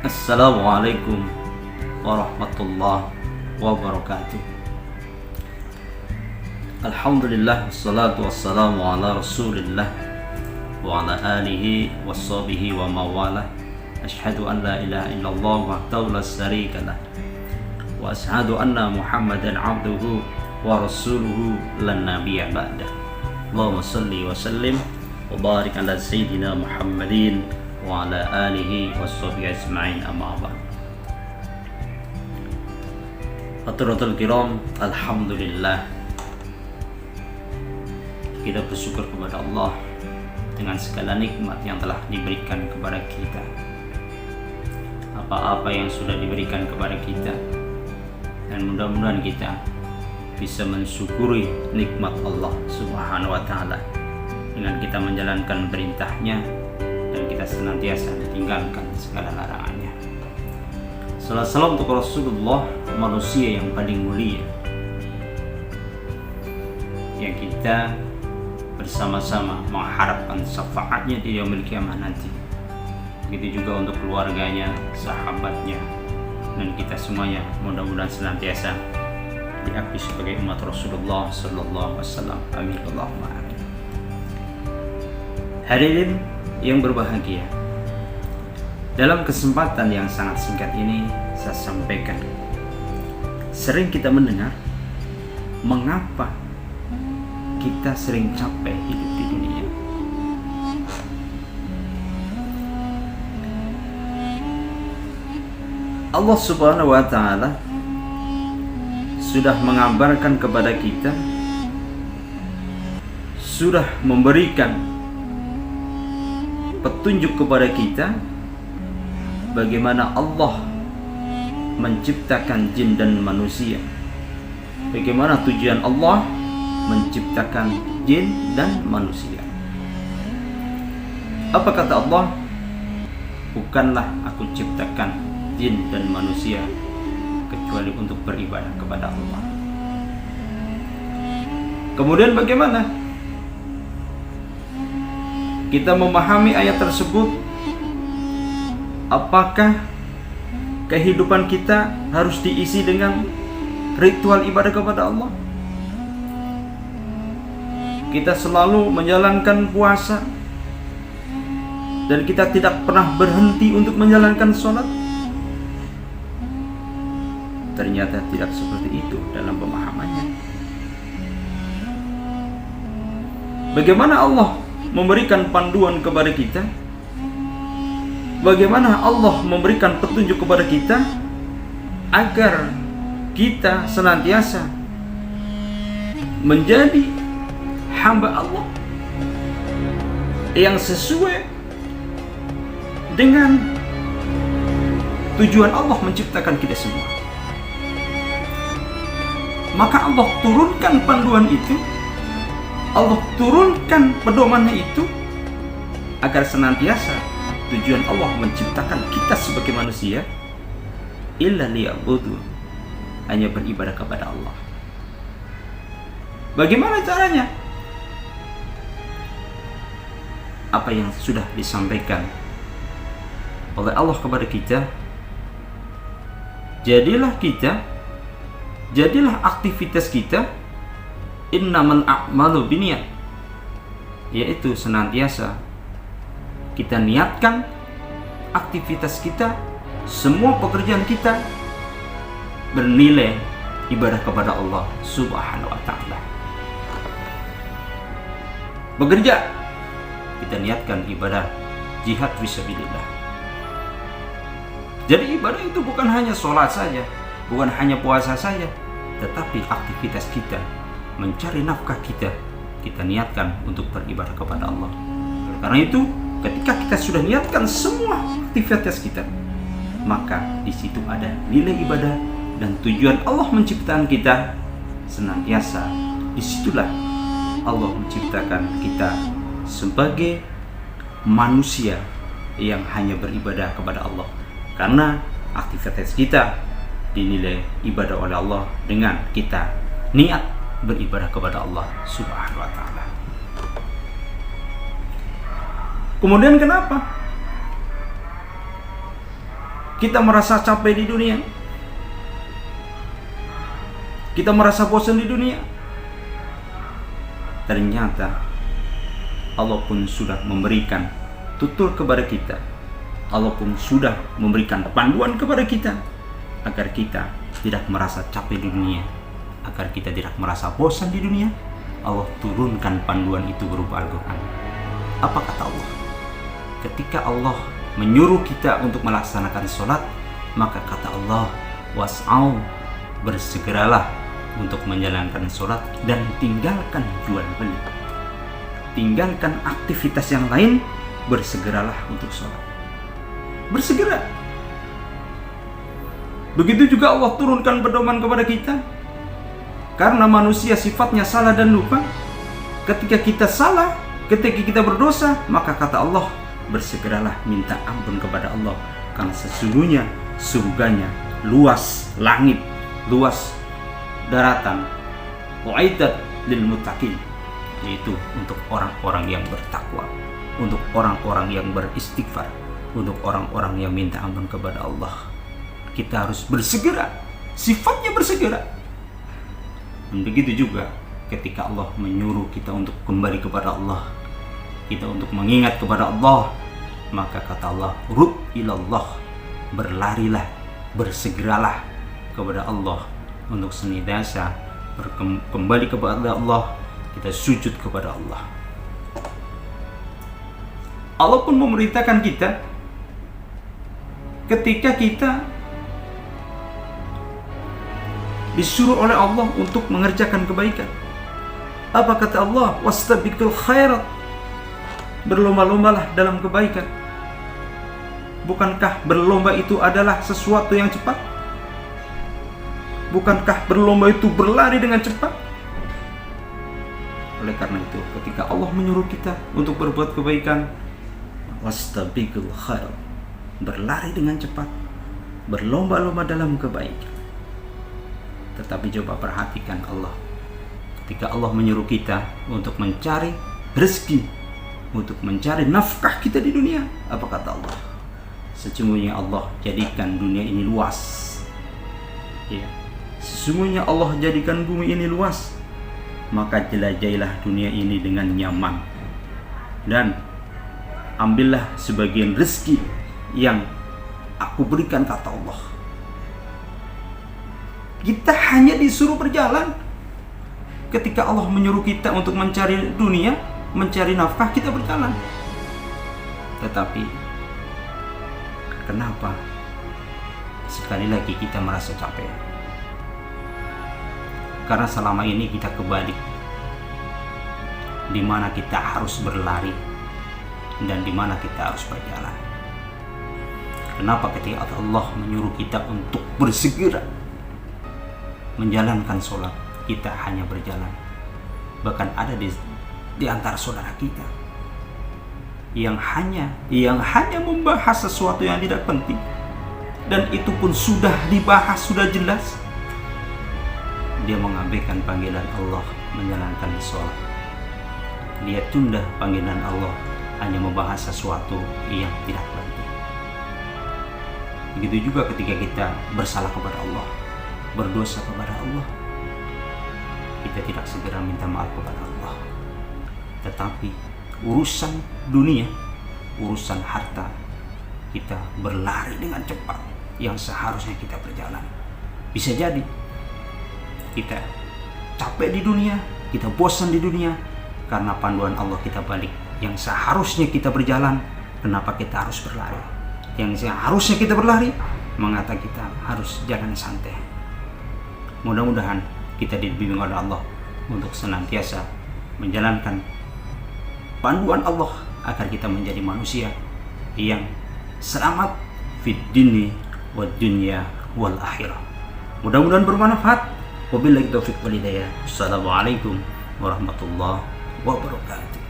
Assalamualaikum warahmatullahi wabarakatuh. Alhamdulillah, wassalatu wassalamu ala rasulillah wa ala alihi washabihi wa mawalah. Ashhadu an la ilaha illallah wahdahu la syarika lah, wa ashhadu anna muhammadan abduhu wa rasuluhu lan nabiyya ba'dah. Allahumma salli wa sallim wa barik ala sayyidina Muhammadin wa ala alihi washabihi ajma'in, amma ba'd. Hadirin kiram, alhamdulillah, kita bersyukur kepada Allah dengan segala nikmat yang telah diberikan kepada kita. Apa-apa yang sudah diberikan kepada kita, dan mudah-mudahan kita bisa mensyukuri nikmat Allah Subhanahu wa ta'ala dengan kita menjalankan perintahnya dan kita senantiasa meninggalkan segala larangannya. Salam salam untuk Rasulullah, manusia yang paling mulia, yang kita bersama-sama mengharapkan syafaatnya di yaumil qiyamah nanti. Begitu juga untuk keluarganya, sahabatnya, dan kita semuanya mudah-mudahan senantiasa diakui sebagai umat Rasulullah sallallahu alaihi wasallam. Amin Allahumma amin. Hadirin yang berbahagia, dalam kesempatan yang sangat singkat ini saya sampaikan, sering kita mendengar mengapa kita sering capek hidup di dunia. Allah Subhanahu wa ta'ala sudah mengabarkan kepada kita, sudah memberikan petunjuk kepada kita bagaimana Allah menciptakan jin dan manusia, bagaimana tujuan Allah menciptakan jin dan manusia. Apa kata Allah? Bukanlah aku ciptakan jin dan manusia kecuali untuk beribadah kepada Allah. Kemudian bagaimana kita memahami ayat tersebut? Apakah kehidupan kita harus diisi dengan ritual ibadah kepada Allah? Kita selalu menjalankan puasa dan kita tidak pernah berhenti untuk menjalankan sholat? Ternyata tidak seperti itu dalam pemahamannya. Bagaimana Allah memberikan panduan kepada kita? Bagaimana Allah memberikan petunjuk kepada kita agar kita senantiasa menjadi hamba Allah yang sesuai dengan tujuan Allah menciptakan kita semua? Maka Allah turunkan panduan itu, Allah turunkan pedomannya itu agar senantiasa tujuan Allah menciptakan kita sebagai manusia illa liya'budu, hanya beribadah kepada Allah. Bagaimana caranya? Apa yang sudah disampaikan oleh Allah kepada kita, jadilah aktivitas kita innamal a'malu binniyat, yaitu senantiasa kita niatkan aktivitas kita, semua pekerjaan kita bernilai ibadah kepada Allah Subhanahu wa ta'ala. Bekerja, kita niatkan ibadah jihad fisabilillah. Jadi ibadah itu bukan hanya sholat saja, bukan hanya puasa saja, tetapi aktivitas kita, mencari nafkah kita niatkan untuk beribadah kepada Allah. Karena itu, ketika kita sudah niatkan semua aktivitas kita, maka di situ ada nilai ibadah dan tujuan Allah menciptakan kita senantiasa. Disitulah Allah menciptakan kita sebagai manusia yang hanya beribadah kepada Allah, karena aktivitas kita dinilai ibadah oleh Allah dengan kita niat beribadah kepada Allah Subhanahu wa ta'ala. Kemudian kenapa kita merasa capek di dunia, kita merasa bosan di dunia, ternyata Allah pun sudah memberikan tutur kepada kita. Allah pun sudah memberikan panduan kepada kita agar kita tidak merasa capek di dunia, agar kita tidak merasa bosan di dunia. Allah turunkan panduan itu berupa Al-Quran. Apa kata Allah? Ketika Allah menyuruh kita untuk melaksanakan sholat, maka kata Allah, was'au, bersegeralah untuk menjalankan sholat dan tinggalkan jual beli, tinggalkan aktivitas yang lain, bersegeralah untuk sholat. Bersegera. Begitu juga Allah turunkan pedoman kepada kita, karena manusia sifatnya salah dan lupa. Ketika kita salah, ketika kita berdosa, maka kata Allah, bersegeralah minta ampun kepada Allah, karena sesungguhnya surganya luas langit, luas daratan, wa'iddat lil muttaqin, yaitu untuk orang-orang yang bertakwa, untuk orang-orang yang beristighfar, untuk orang-orang yang minta ampun kepada Allah. Kita harus bersegera, sifatnya bersegera. Dan begitu juga ketika Allah menyuruh kita untuk kembali kepada Allah, kita untuk mengingat kepada Allah, maka kata Allah, rud ilallah, berlarilah, bersegeralah kepada Allah untuk senantiasa kembali kepada Allah, kita sujud kepada Allah. Allah pun memerintahkan kita ketika kita disuruh oleh Allah untuk mengerjakan kebaikan. Apa kata Allah? Wastabiqul khairat, berlomba-lombalah dalam kebaikan. Bukankah berlomba itu adalah sesuatu yang cepat? Bukankah berlomba itu berlari dengan cepat? Oleh karena itu, ketika Allah menyuruh kita untuk berbuat kebaikan, wastabiqul khairat, berlari dengan cepat, berlomba-lomba dalam kebaikan. Tetapi coba perhatikan Allah, ketika Allah menyuruh kita untuk mencari rezeki, untuk mencari nafkah kita di dunia, apa kata Allah? Sesungguhnya Allah jadikan dunia ini luas. Ya, sesungguhnya Allah jadikan bumi ini luas, maka jelajahilah dunia ini dengan nyaman dan ambillah sebagian rezeki yang aku berikan, kata Allah. Kita hanya disuruh berjalan. Ketika Allah menyuruh kita untuk mencari dunia, mencari nafkah, kita berjalan. Tetapi kenapa sekali lagi kita merasa capek? Karena selama ini kita kebalik, di mana kita harus berlari dan di mana kita harus berjalan. Kenapa ketika Allah menyuruh kita untuk bersegera menjalankan sholat, kita hanya berjalan? Bahkan ada di antara saudara kita yang hanya membahas sesuatu yang tidak penting, dan itu pun sudah dibahas, sudah jelas. Dia mengabaikan panggilan Allah menjalankan sholat. Dia tunda panggilan Allah, hanya membahas sesuatu yang tidak penting. Begitu juga ketika kita bersalah kepada Allah, berdosa kepada Allah, kita tidak segera minta maaf kepada Allah. Tetapi urusan dunia, urusan harta, kita berlari dengan cepat yang seharusnya kita berjalan. Bisa jadi kita capek di dunia, kita bosan di dunia, karena panduan Allah kita balik. Yang seharusnya kita berjalan, kenapa kita harus berlari? Yang seharusnya kita berlari, mengatakan kita harus jalan santai. Mudah-mudahan kita dibimbing oleh Allah untuk senantiasa menjalankan panduan Allah agar kita menjadi manusia yang selamat fid dini wad dunya wal akhirah. Mudah-mudahan bermanfaat. Wabillahi taufiq wal hidayah. Assalamualaikum warahmatullahi wabarakatuh.